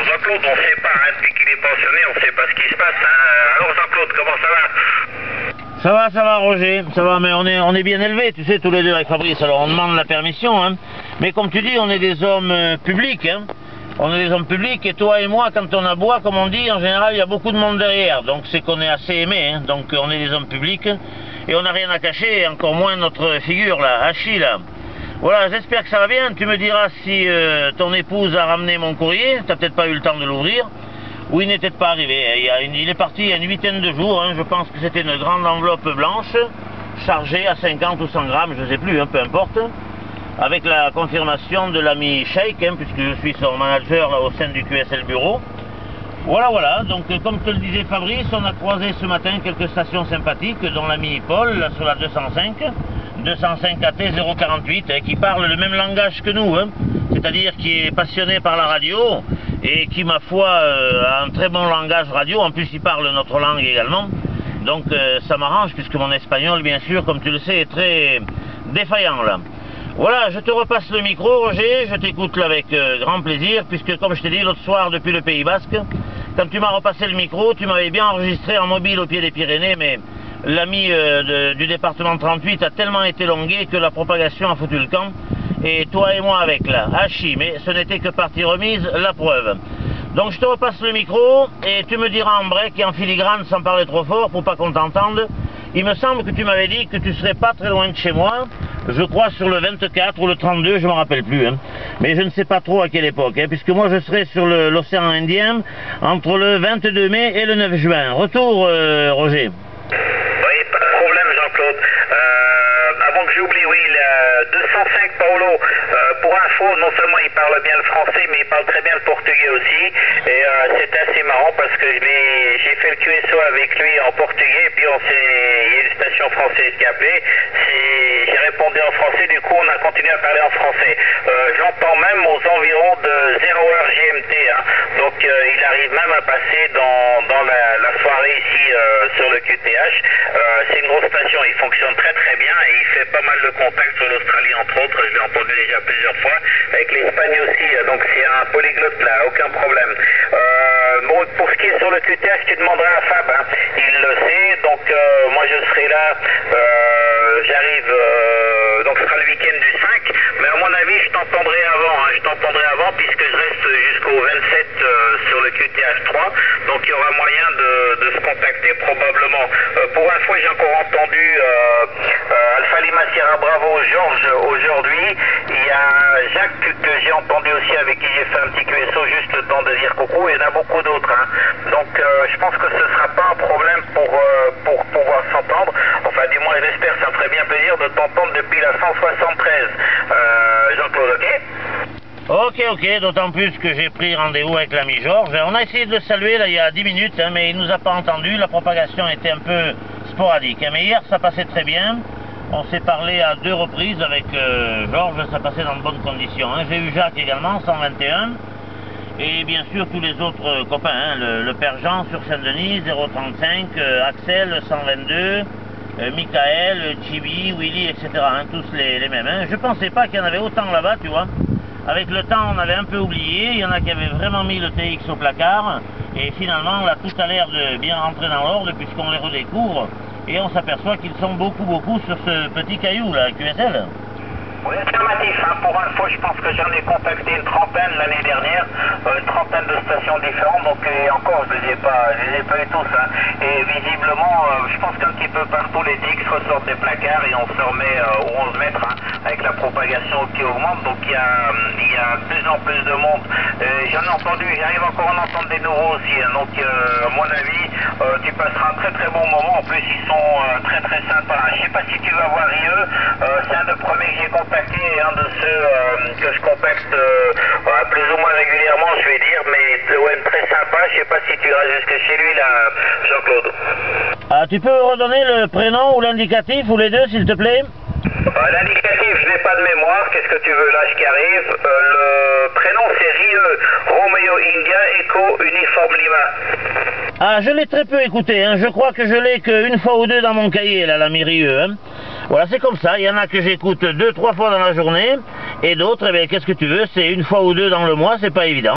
Jean-Claude, on ne sait pas, hein, depuis qu'il est pensionné, on ne sait pas ce qui se passe. Hein. Alors Jean-Claude, comment ça va? Ça va Roger, ça va, mais on est bien élevés, tu sais, tous les deux avec Fabrice, alors on demande la permission, hein. Mais comme tu dis, on est des hommes publics, hein. On est des hommes publics, et toi et moi, quand on aboie, comme on dit, en général, il y a beaucoup de monde derrière, donc c'est qu'on est assez aimés, hein. Donc on est des hommes publics, et on n'a rien à cacher, encore moins notre figure, là, Hachi, là. Voilà, j'espère que ça va bien, tu me diras si ton épouse a ramené mon courrier, t'as peut-être pas eu le temps de l'ouvrir. Ou il n'était pas arrivé, il est parti il y a une huitaine de jours, hein. Je pense que c'était une grande enveloppe blanche, chargée à 50 ou 100 grammes, je ne sais plus, hein, peu importe, avec la confirmation de l'ami Sheikh, hein, puisque je suis son manager là, au sein du QSL Bureau. Voilà, donc comme te le disait Fabrice, on a croisé ce matin quelques stations sympathiques, dont l'ami Paul, là, sur la 205 AT 048, hein, qui parle le même langage que nous, hein, c'est-à-dire qui est passionné par la radio, et qui, ma foi, a un très bon langage radio. En plus il parle notre langue également, donc ça m'arrange, puisque mon espagnol, bien sûr, comme tu le sais, est très défaillant là. Voilà, je te repasse le micro, Roger, je t'écoute là avec grand plaisir, puisque comme je t'ai dit l'autre soir depuis le Pays Basque, quand tu m'as repassé le micro, tu m'avais bien enregistré en mobile au pied des Pyrénées, mais l'ami du département 38 a tellement été longué que la propagation a foutu le camp. Et toi et moi avec là, Hachi, mais ce n'était que partie remise, la preuve. Donc je te repasse le micro, et tu me diras en break et en filigrane, sans parler trop fort, pour pas qu'on t'entende. Il me semble que tu m'avais dit que tu serais pas très loin de chez moi, je crois sur le 24 ou le 32, je me rappelle plus, hein. Mais je ne sais pas trop à quelle époque, hein, puisque moi je serai sur l'océan Indien, entre le 22 mai et le 9 juin. Retour, Roger. Oui, pas de problème Jean-Claude. Avant que j'oublie, oui, le 205 Paulo, pour info, non seulement il parle bien le français, mais il parle très bien le portugais aussi. Et c'est assez marrant parce que j'ai fait le QSO avec lui en portugais, et puis il y a une station française qui a appelé. J'ai répondu en français, du coup on a continué à parler en français. J'entends même aux environs de 0h GMT, hein. Donc il arrive même à passer dans la soirée ici sur le QTH. C'est une grosse station, il fonctionne très très bien, et il fait pas mal de contacts sur l'Australie entre autres, je l'ai entendu déjà plusieurs fois, avec l'Espagne aussi, donc c'est un polyglotte là, aucun problème. Bon, pour ce qui est sur le QTH, tu demanderas à Fab, hein. Il le sait, donc moi je serai là, j'arrive, donc ce sera le week-end du 5, mais à mon avis je t'entendrai avant, hein. Je t'entendrai avant puisque je reste jusqu'au 27 sur le QTH 3, donc il y aura moyen de se contacter probablement. Pour info, j'ai encore entendu Alpha Lima Sierra Bravo Georges aujourd'hui. Il y a Jacques que j'ai entendu aussi, avec qui j'ai fait un petit QSO, juste le temps de dire coucou. Il y en a beaucoup d'autres, hein. Donc je pense que ce ne sera pas un problème pour pouvoir s'entendre. Enfin du moins j'espère, ça me ferait bien plaisir de t'entendre depuis la 173. Jean-Claude, Ok, d'autant plus que j'ai pris rendez-vous avec l'ami Georges. On a essayé de le saluer là il y a 10 minutes, hein, mais il nous a pas entendu, la propagation était un peu sporadique, hein. Mais hier ça passait très bien, on s'est parlé à 2 reprises avec Georges, ça passait dans de bonnes conditions, hein. J'ai eu Jacques également, 121, et bien sûr tous les autres copains, hein, le père Jean sur Saint-Denis, 035, Axel, 122, Michael, Chibi, Willy, etc., hein, tous les mêmes, hein. Je pensais pas qu'il y en avait autant là-bas, tu vois. Avec le temps, on avait un peu oublié, il y en a qui avaient vraiment mis le TX au placard, et finalement, là, tout a l'air de bien rentrer dans l'ordre, puisqu'on les redécouvre, et on s'aperçoit qu'ils sont beaucoup sur ce petit caillou, là, QSL. Oui, affirmatif, hein. Pour info, je pense que j'en ai contacté une trentaine l'année dernière, une trentaine de stations différentes, donc et encore, je les ai pas eu tous, hein. Et visiblement, je pense qu'un petit peu partout, les TX ressortent des placards, et on se remet aux 11 mètres, hein, avec la propagation qui augmente, donc il y a de plus en plus de monde. J'en ai entendu, j'arrive encore à en entendre des nouveaux aussi, hein. Donc à mon avis, tu passeras un très bon moment. En plus ils sont très sympas. Je sais pas si tu vas voir Rieux, c'est un des premiers que j'ai contacté, et un de ceux que je contacte plus ou moins régulièrement, je vais dire, mais ouais, très sympa. Je sais pas si tu iras jusque chez lui là, Jean-Claude. Ah, tu peux redonner le prénom ou l'indicatif, ou les deux s'il te plaît? L'indicatif, je n'ai pas de mémoire. Qu'est-ce que tu veux, l'âge qui arrive? Le prénom, c'est Rieux, Romeo India, Echo, Uniforme Lima. Ah, je l'ai très peu écouté, hein. Je crois que je l'ai qu'une fois ou deux dans mon cahier, là, l'ami Rieux, hein. Voilà, c'est comme ça. Il y en a que j'écoute 2-3 fois dans la journée, et d'autres, eh bien, qu'est-ce que tu veux, c'est une fois ou deux dans le mois, c'est pas évident.